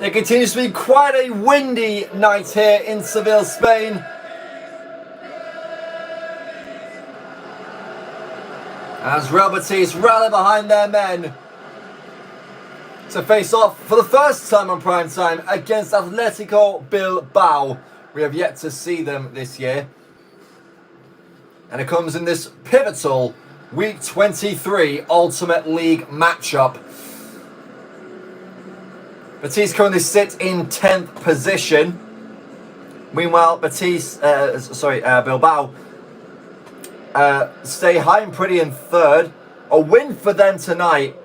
It continues to be quite a windy night here in Seville, Spain. As Real Betis rally behind their men to face off for the first time on prime time against Atletico Bilbao. We have yet to see them this year. And it comes in this pivotal Week 23 Ultimate League matchup. Betis currently sit in 10th position. Meanwhile, Bilbao stay high and pretty in third. A win for them tonight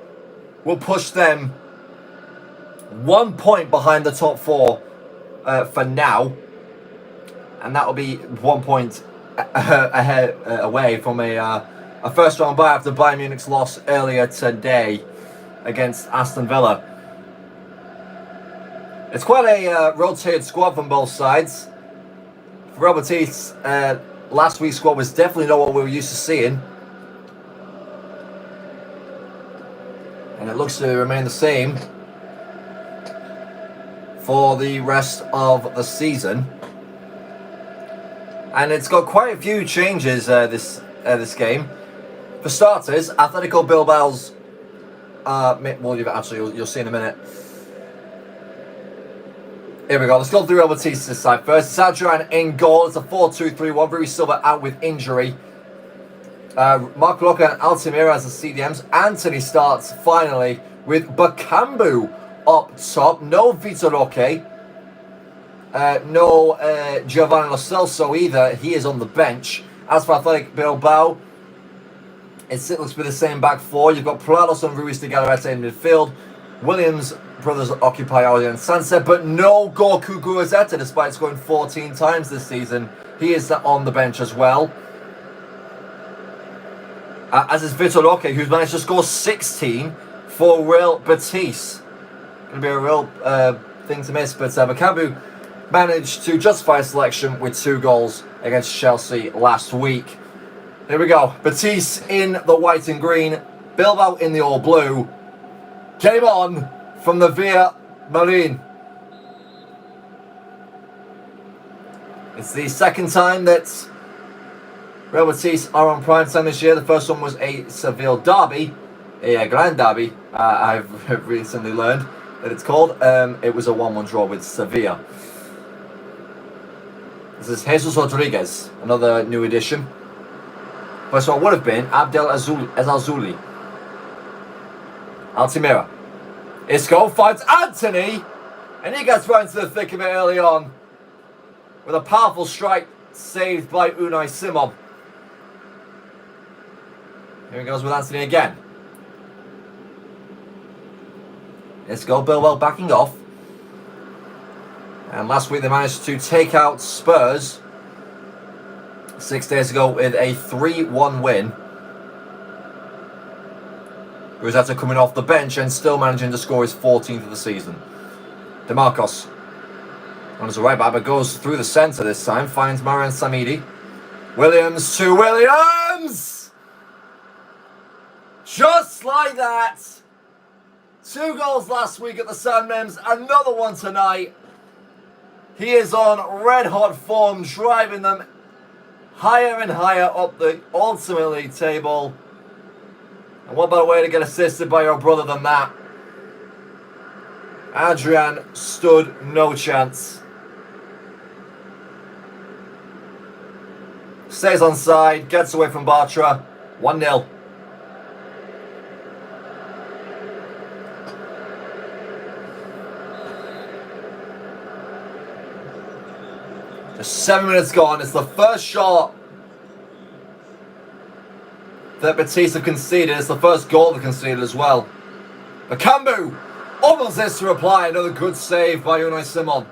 will push them 1 point behind the top four for now. And that will be 1 point ahead away from a first round bye after Bayern Munich's loss earlier today against Aston Villa. It's quite a rotated squad from both sides. For Real Betis, last week's squad was definitely not what we were used to seeing. And it looks to remain the same for the rest of the season. And it's got quite a few changes this game. For starters, Atletico Bilbao's you'll see in a minute. Here we go. Let's go through Real Betis this side first. Adrian in goal. It's a 4-2-3-1. Rui Silva out with injury. Mark Roca and Altamira as the CDMs. Anthony starts finally with Bakambu up top. No Vitor Roque. No Giovanni Lo Celso either. He is on the bench. As for Athletic Bilbao, it looks to be the same back four. You've got Prados and Ruiz de Galarreta in midfield. Williams brothers occupy Audi and Sanse, but no Gorku Guazeta despite scoring 14 times this season. He is on the bench as well. As is Vitor Roque, who's managed to score 16 for Real Betis. Going to be a real thing to miss, but Bakambu managed to justify a selection with 2 goals against Chelsea last week. Here we go. Betis in the white and green. Bilbao in the all blue. Game on from the Via Marin. It's the second time that Real Betis are on prime time this year. The first one was a Seville derby, a grand derby. I've recently learned that it's called. It was a 1-1 draw with Sevilla. This is Jesus Rodriguez, another new addition. First one would have been Abdel Azzouli. Altamira. Isco finds Anthony, and he gets right into the thick of it early on with a powerful strike saved by Unai Simon. Here he goes with Anthony again. Isco, Bilbao backing off. And last week they managed to take out Spurs 6 days ago with a 3-1 win. Rosetta coming off the bench and still managing to score his 14th of the season. DeMarcos on his right back, but goes through the centre this time. Finds Marian Samidi. Williams to Williams! Just like that! 2 goals last week at the San Mems, another one tonight. He is on red-hot form, driving them higher and higher up the Ultimate League table. And what better way to get assisted by your brother than that? Adrian stood no chance. Stays on side, gets away from Bartra. 1-0. Just 7 minutes gone. It's the first shot that Betis have conceded. It's the first goal they've conceded as well. Bakambu almost has to reply. Another good save by Unai Simon.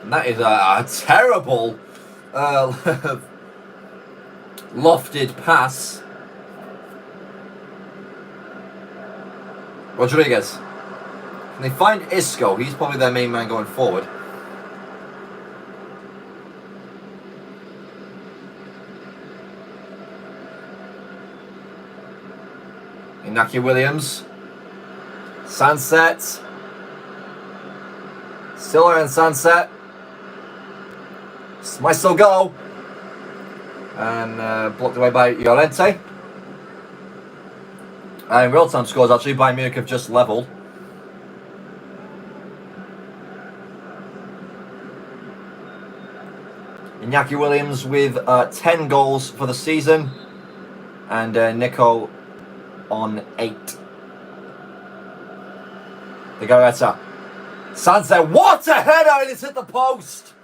And that is a terrible lofted pass. Rodriguez. Can they find Isco? He's probably their main man going forward. Iñaki Williams. Sunset. Still in Sunset. Might still go. And blocked away by Llorente. And real-time scores actually, Bayern Munich have just levelled. Iñaki Williams with 10 goals for the season. And Nico on 8. The Garetta. Sunset, what a header! And it's hit the post!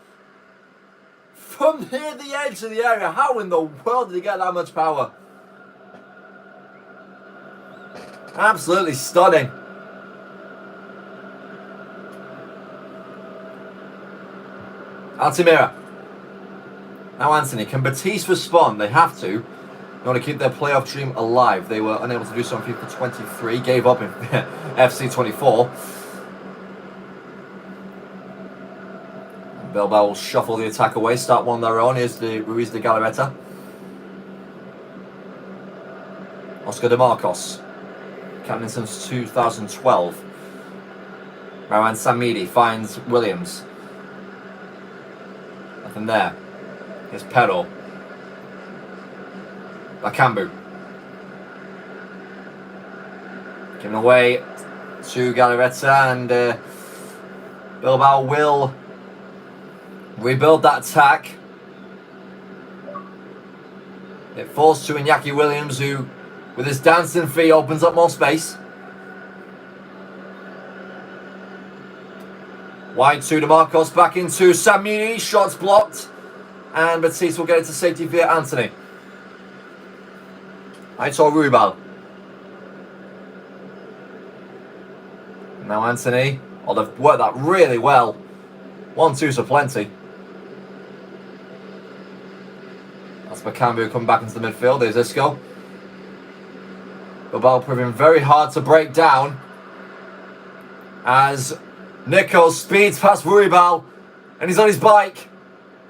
From near the edge of the area. How in the world did he get that much power? Absolutely stunning. Altamira. Now Anthony. Can BETIS respond? They have to. In order to keep their playoff dream alive. They were unable to do so in FIFA 23. Gave up in FC 24. Bilbao will shuffle the attack away, start one of their own. Here's the Ruiz de Galarreta. Oscar de Marcos. Captain since 2012. Rawan Samidi finds Williams. Nothing there. Here's Perro. Bakambu. Giving away to Galarreta, and Bilbao will rebuild that attack. It falls to Iñaki Williams, who, with his dancing feet, opens up more space. Wide to DeMarcos, back into Samini, shots blocked. And BETIS will get it to safety via Anthony. Aitor Ruibal. Now Anthony. Oh, they've worked that really well. 1-2's for plenty. That's Bakambu coming back into the midfield. There's Isco. Bilbao proving very hard to break down as Nico speeds past Ruibal, and he's on his bike.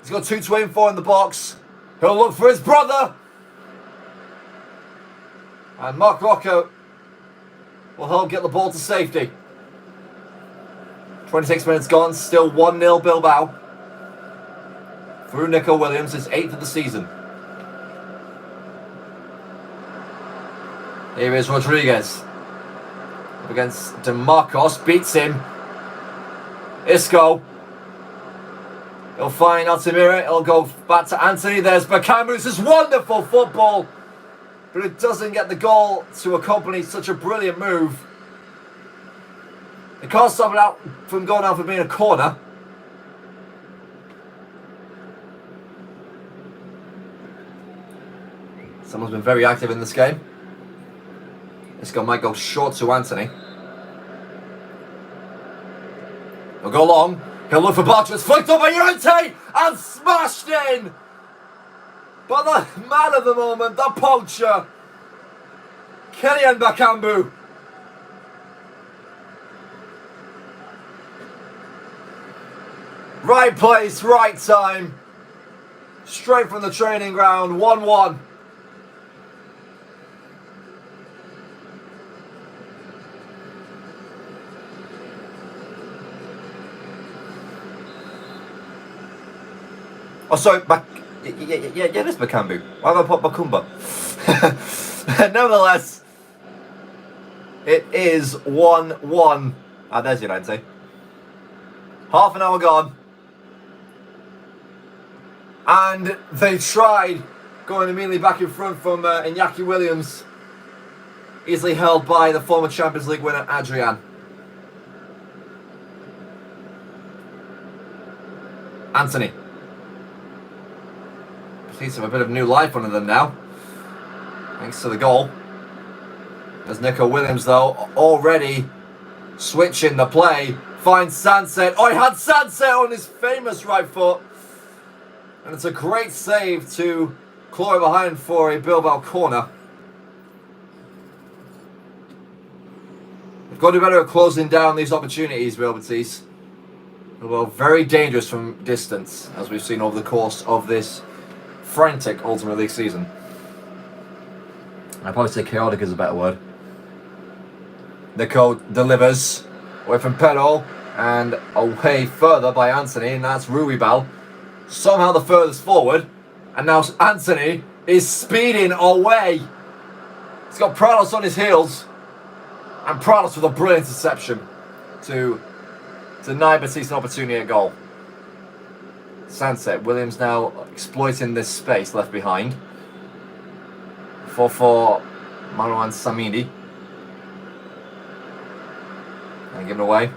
He's got 2 to aim for in the box. He'll look for his brother. And Mark Rocco will help get the ball to safety. 26 minutes gone, still 1-0 Bilbao. Through Nico Williams, his 8th of the season. Here is Rodriguez. Up against DeMarcos, beats him. Isco. He'll find Altamira, he'll go back to Anthony. There's Bakambu, this is wonderful football. But it doesn't get the goal to accompany such a brilliant move. It can't stop it out from going out for being a corner. Someone's been very active in this game. Isco might go short to Anthony. He'll go long. He'll look for Bartra. It's flicked up by Llorente and smashed in. But the man of the moment, the poacher, Kylian Bakambu. Right place, right time. Straight from the training ground, 1-1. Oh, sorry, yeah, this Bakambu. Why have I put Bakumba? Nevertheless, it is 1-1. Ah, there's Llorente. Half an hour gone. And they tried going immediately back in front from Iñaki Williams. Easily held by the former Champions League winner, Adrian. Anthony. Seems to have a bit of new life under them now, thanks to the goal. There's Nico Williams, though, already switching the play. Finds Sunset. Oh, he had Sunset on his famous right foot. And it's a great save to claw behind for a Bilbao corner. They've got to do better at closing down these opportunities, Real BETIS. Well, very dangerous from distance, as we've seen over the course of this frantic Ultimate League season. I'd probably say chaotic is a better word. Nico delivers away from Pero and away further by Anthony, and that's BILBAO. Somehow the furthest forward, and now Anthony is speeding away. He's got Prados on his heels, and Prados with a brilliant interception to deny BETIS an opportunity at goal. Sunset. Williams now exploiting this space left behind. For Marwan Samidi. And given away.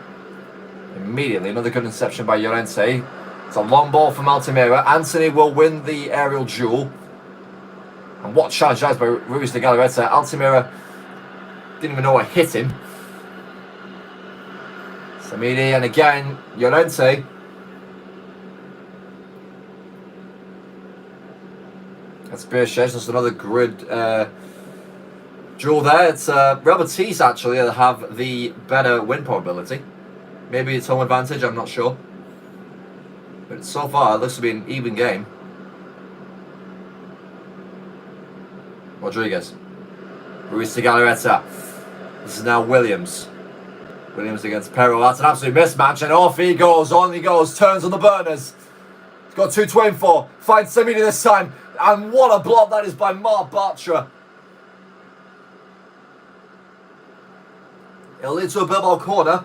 Immediately, another good interception by Llorente. It's a long ball from Altamira. Anthony will win the aerial duel. And what challenge that is by Ruiz de Galarreta. Altamira didn't even know what hit him. Samidi, and again, Llorente. That's Beershech. That's another grid duel there. It's Real BETIS actually that have the better win probability. Maybe it's home advantage, I'm not sure. But so far, it looks to be an even game. Rodriguez. Ruiz de Galarreta. This is now Williams. Williams against Pero. That's an absolute mismatch. And off he goes. On he goes. Turns on the burners. He's got 2 to aim for. Finds Samidi this time. And what a block that is by Mark Bartra. It'll lead to a BILBAO corner.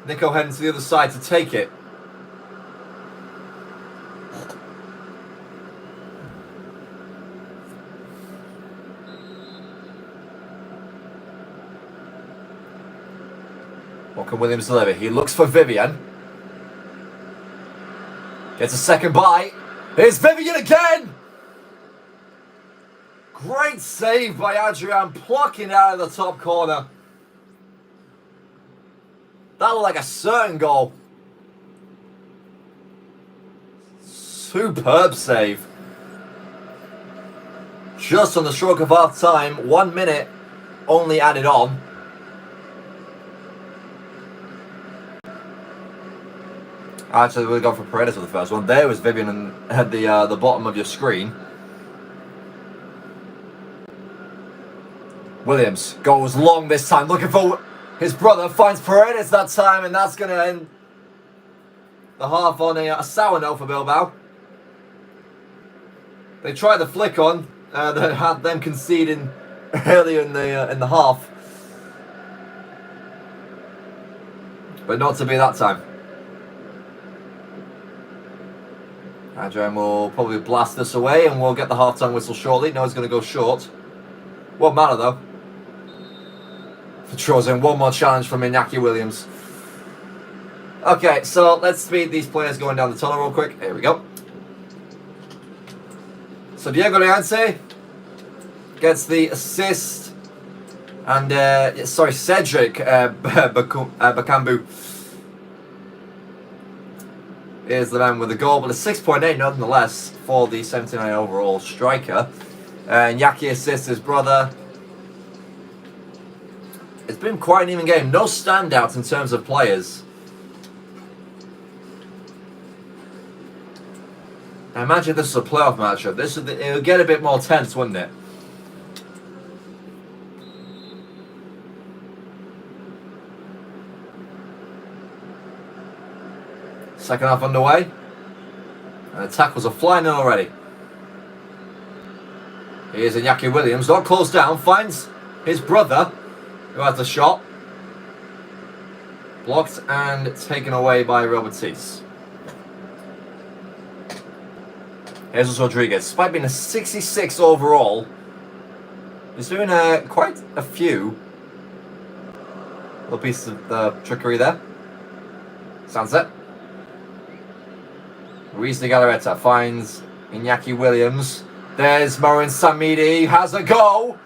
Nico heading to the other side to take it. What can Williams deliver? He looks for Vivian. Gets a second bite. Here's Vivian again! Great save by Adrian, plucking out of the top corner. That looked like a certain goal. Superb save. Just on the stroke of half time, 1 minute only added on. Actually, we'll go for Paredes with the first one. There was Vivian at the bottom of your screen. Williams goes long this time, looking for his brother, finds Paredes that time, and that's going to end the half on a sour note for BILBAO. They tried the flick on that had them conceding earlier in the half, but not to be that time. Adrian will probably blast this away, and we'll get the half-time whistle shortly. No, he's going to go short. Won't matter though. Throws in one more challenge from Iñaki Williams. Okay, so let's speed these players going down the tunnel real quick. Here we go. So Diego Llorente gets the assist, and Cedric Bakambu is the man with the goal, but a 6.8 nonetheless for the 79 overall striker. And Iñaki assists his brother. It's been quite an even game. No standouts in terms of players. I imagine this is a playoff matchup. It'll get a bit more tense, wouldn't it? Second half underway. And the tackles are flying in already. Here's Iñaki Williams. Not close down. Finds his brother, who has the shot. Blocked and taken away by Real BETIS. Jesus Rodriguez. Despite being a 66 overall, he's doing quite a few little pieces of trickery there. Sunset. Ruiz de Galarreta finds Iñaki Williams. There's Marwan Samidi. Has a go.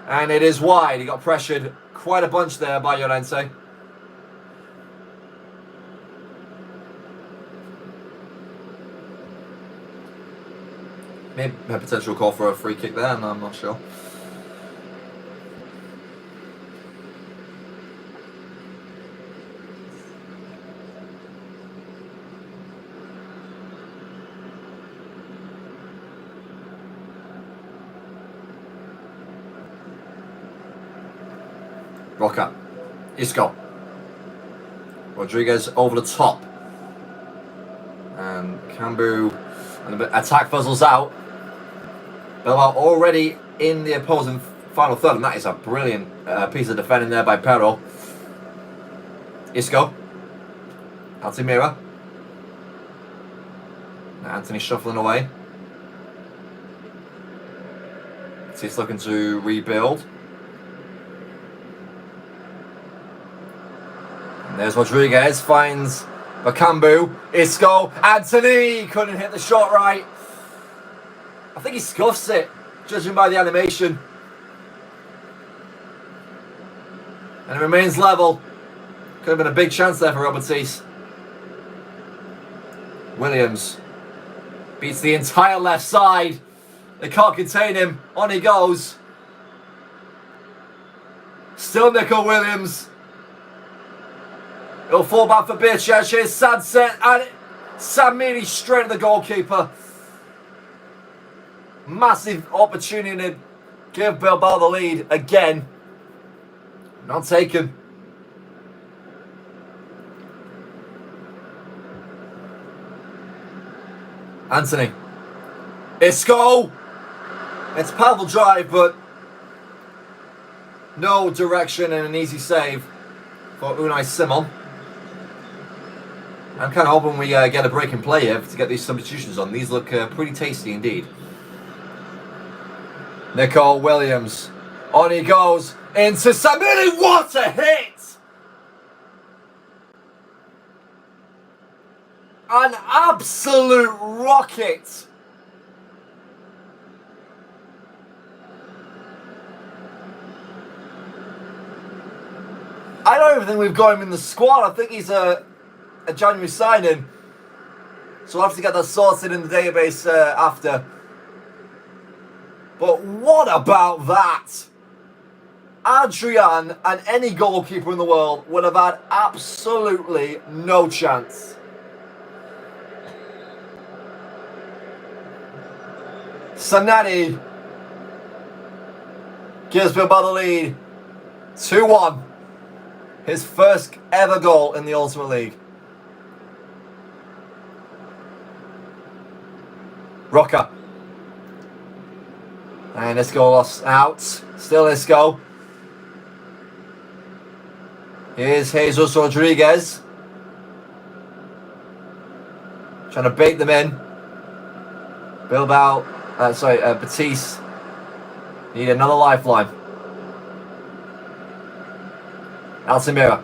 And it is wide. He got pressured quite a bunch there by Llorente. Maybe a potential call for a free kick there. No, I'm not sure. Roca. Isco. Rodriguez over the top. And Cambu. And the attack fuzzles out. Bilbao already in the opposing final third. And that is a brilliant piece of defending there by Perro. Isco. Altimira. Anthony shuffling away. He's looking to rebuild. And there's Rodriguez, finds Bakambu, Isco, Anthony couldn't hit the shot right. I think he scuffs it, judging by the animation. And it remains level. Could have been a big chance there for BETIS. Williams beats the entire left side. They can't contain him. On he goes. Still Nico Williams. It'll fall back for BETIS. Here's Sadset and Samiri straight at the goalkeeper. Massive opportunity to give Bilbao the lead again. Not taken. Anthony. Isco! It's a powerful drive, but no direction and an easy save for Unai Simon. I'm kind of hoping we get a break in play here to get these substitutions on. These look pretty tasty indeed. Nico Williams. On he goes into Samiri. What a hit! An absolute rocket. I don't even think we've got him in the squad. I think he's a January signing. So we'll have to get that sorted in the database after. But what about that? Adrian and any goalkeeper in the world would have had absolutely no chance. Sanani gives Bilbao the lead. 2-1. His first ever goal in the Ultimate League. Roca. And Isco lost out. Still Isco. Here's Jesus Rodriguez. Trying to bait them in. Bilbao, BETIS need another lifeline. Altimira.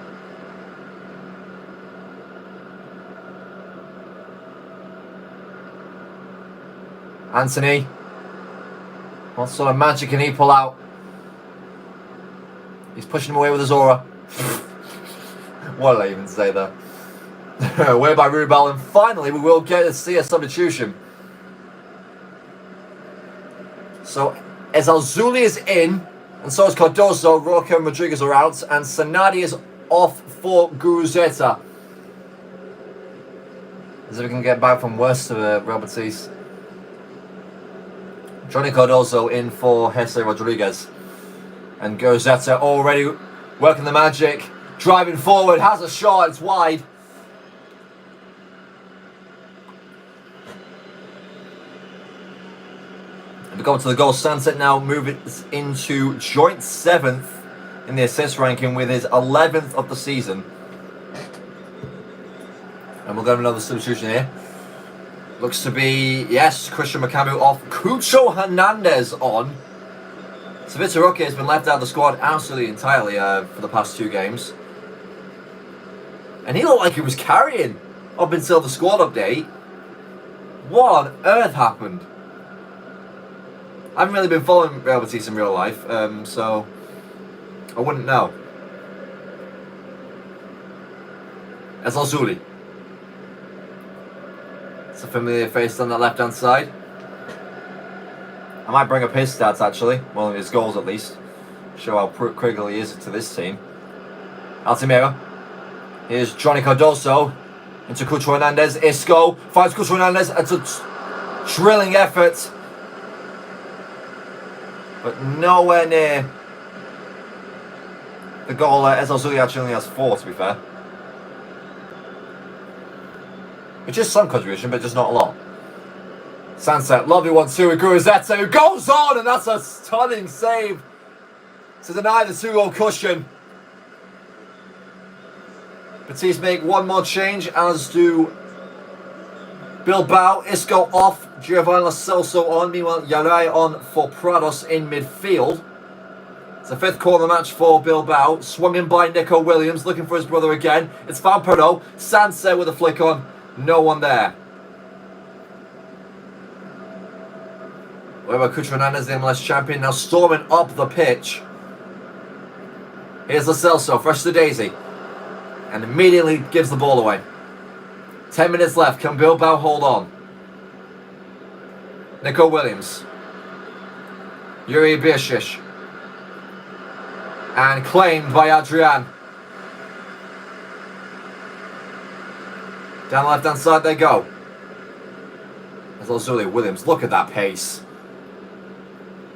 Anthony. What sort of magic can he pull out? He's pushing him away with his aura. What did I even say there? Away by Rubel, and finally we will get to see a substitution. So as Alzuli is in, and so is Cardoso, Roca and Rodriguez are out, and Sanadi is off for Guruzeta. As if we can get back from worse to Real BETIS. Johnny Cardoso in for Jesse Rodriguez. And Guruzeta already working the magic. Driving forward, has a shot, it's wide. We go to the goal sunset now, moving into joint 7th in the assist ranking with his 11th of the season. And we'll get another substitution here. Looks to be, yes, Christian Makambu off. Cucho Hernandez on. So Vitor Roque has been left out of the squad absolutely entirely for the past 2 games. And he looked like he was carrying up until the squad update. What on earth happened? I haven't really been following Real BETIS in real life, so I wouldn't know. It's Alzuli. It's a familiar face on that left-hand side. I might bring up his stats, actually. Well, his goals, at least. Show how critical he is to this team. Altimira. Here's Johnny Cardoso. Into Cucho Hernandez. Isco. Finds Cucho Hernandez. It's a drilling effort. But nowhere near The goal, Ezalzuli actually only has 4, to be fair. Which is some contribution, but just not a lot. Sunset, lovely 1-2 with Guruzetto, who goes on, and that's a stunning save to deny the 2-goal cushion. BETIS make one more change, as do Bilbao. Isco off, Giovanni Lo Celso on. Meanwhile, Yaray on for Prados in midfield. It's the 5th corner match for Bilbao. Swung in by Nico Williams, looking for his brother again. It's Van Perno. Sanse with a flick on. No one there. Where Cucho Hernandez, the MLS champion, now storming up the pitch. Here's Lo Celso, fresh to daisy. And immediately gives the ball away. 10 minutes left. Can Bilbao hold on? Nico Williams. Yuri Birshish. And claimed by Adrian. Down the left-hand side they go. There's Ozuli Williams. Look at that pace.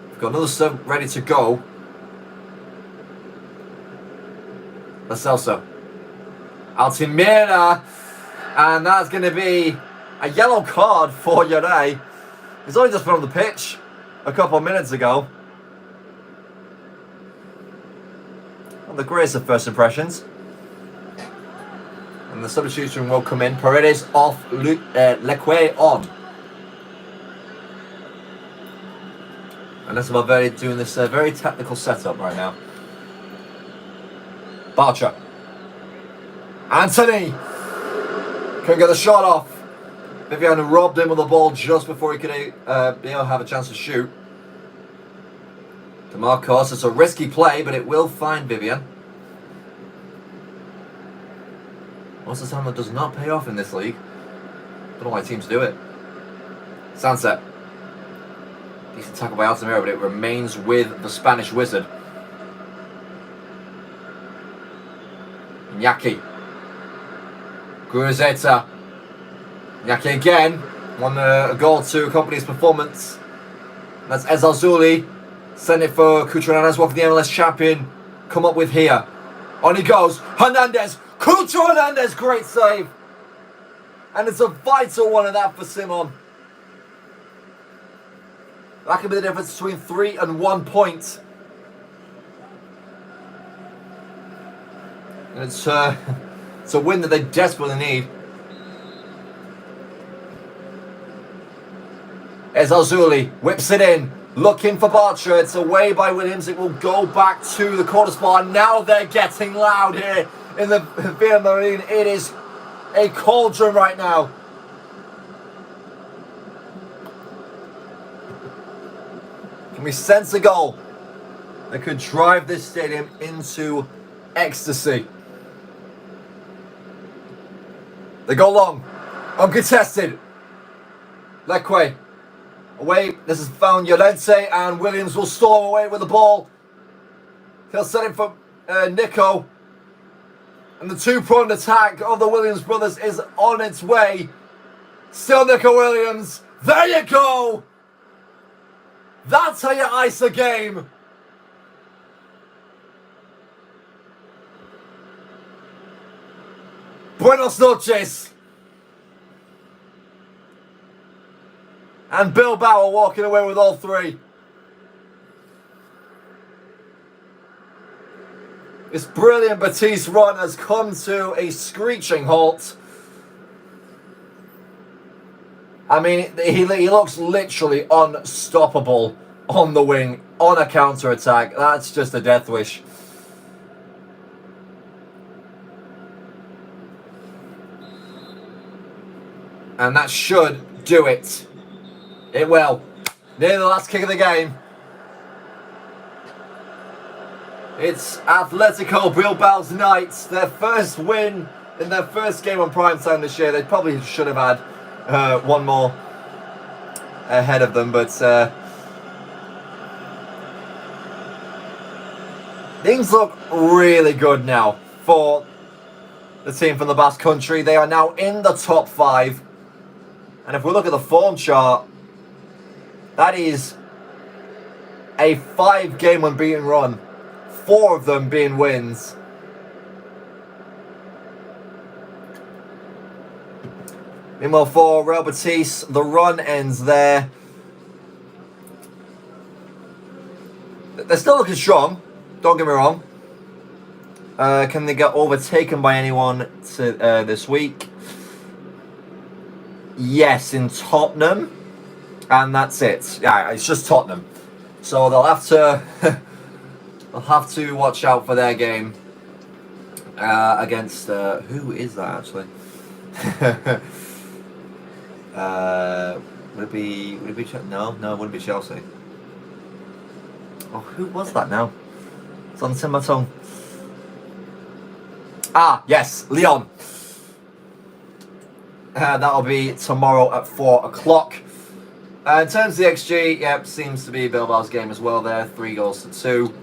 We've got another sub ready to go. Lo Celso. Altimira. And that's going to be a yellow card for Yaray. He's only just been on the pitch a couple of minutes ago. Not the greatest of first impressions. And the substitution will come in. Paredes off, Leque on. And that's Valverde doing this very technical setup right now. Bartra. Anthony! Couldn't get the shot off. Vivian robbed him with the ball just before he could be able to have a chance to shoot. DeMarcos, it's a risky play, but it will find Vivian. Most of the time that does not pay off in this league. Don't know why teams do it. Sunset. Decent tackle by Altamira, but it remains with the Spanish wizard. Iñaki. Guruzetto. Iñaki again. Won a goal to accompany his performance. That's Ezalzuli. Send it for Cucho Hernandez. What can the MLS champion come up with here? On he goes. Hernandez. Cucho Hernandez. Great save. And it's a vital one of that for Simon. That could be the difference between 3 and 1 point. And it's a win that they desperately need. Ezalzuli whips it in. Looking for Bartra. It's away by Williams. It will go back to the corner spot. And now they're getting loud here in the Villa Marine. It is a cauldron right now. Can we sense a goal that could drive this stadium into ecstasy? They go long. Uncontested. Leque. Away. This is found Llorente, and Williams will storm away with the ball. He'll set it for Nico. And the two-pronged attack of the Williams brothers is on its way. Still Nico Williams. There you go. That's how you ice a game. Buenos noches. And Bilbao are walking away with all 3. This brilliant BETIS run has come to a screeching halt. I mean, he looks literally unstoppable on the wing, on a counter-attack. That's just a death wish. And that should do it. It will. Near the last kick of the game. It's Atletico Bilbao's Knights. Their first win in their first game on Primetime this year. They probably should have had one more ahead of them, but things look really good now for the team from the Basque Country. They are now in the top 5, and if we look at the form chart, that is a 5-game unbeaten run, 4 of them being wins. Meanwhile, for Real Betis, the run ends there. They're still looking strong, don't get me wrong. Can they get overtaken by anyone this week? Yes, in Tottenham. And that's it. Yeah, it's just Tottenham. So they'll have to they'll have to watch out for their game against who is that actually? Would it be no, it wouldn't be Chelsea. Oh, who was that now? It's on the tip of my tongue. Ah, yes, Lyon. That'll be tomorrow at 4 o'clock. In terms of the XG, yep, seems to be Bilbao's game as well there. 3 goals to 2.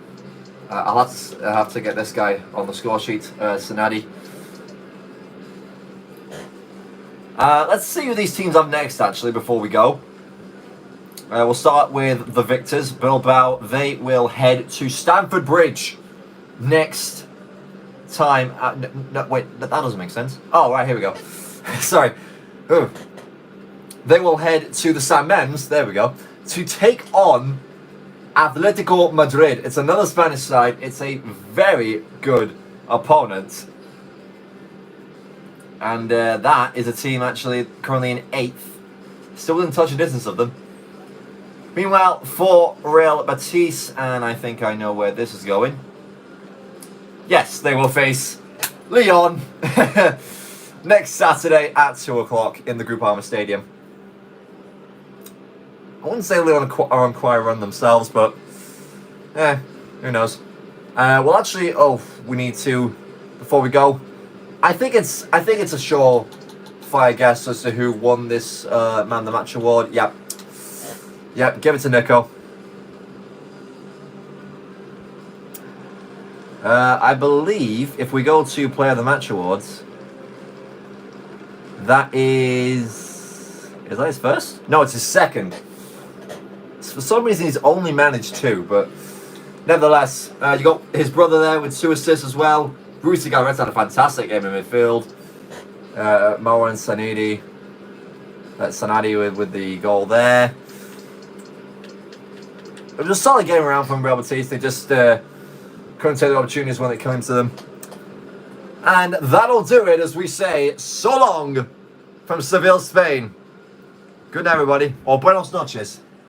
I'll have to get this guy on the score sheet, Sanadi. Let's see who these teams have next, actually, before we go. We'll start with the victors, Bilbao. They will head to Stamford Bridge next time. No, wait, that doesn't make sense. Oh, right, here we go. Sorry. Ooh. They will head to the San Mems, there we go, to take on Atletico Madrid. It's another Spanish side. It's a very good opponent. And that is a team actually currently in 8th. Still within touch and distance of them. Meanwhile, for Real Betis, and I think I know where this is going. Yes, they will face Lyon next Saturday at 2 o'clock in the Groupama Stadium. I wouldn't say Lyon are on quiet run themselves, but who knows? Well, actually, we need to, before we go, I think it's a surefire guess as to who won this Man of the Match award. Yep, give it to Nico. I believe if we go to Player of the Match awards, that is that his first? No, it's his second. For some reason, he's only managed 2, but nevertheless, you got his brother there with 2 assists as well. Rusi Garrett's had a fantastic game in midfield. Moa and Sanadi. Sanadi with the goal there. It was a solid game around from Real Betis. They just couldn't take the opportunities when it came to them. And that'll do it, as we say, so long from Seville, Spain. Good night, everybody. Or buenos noches.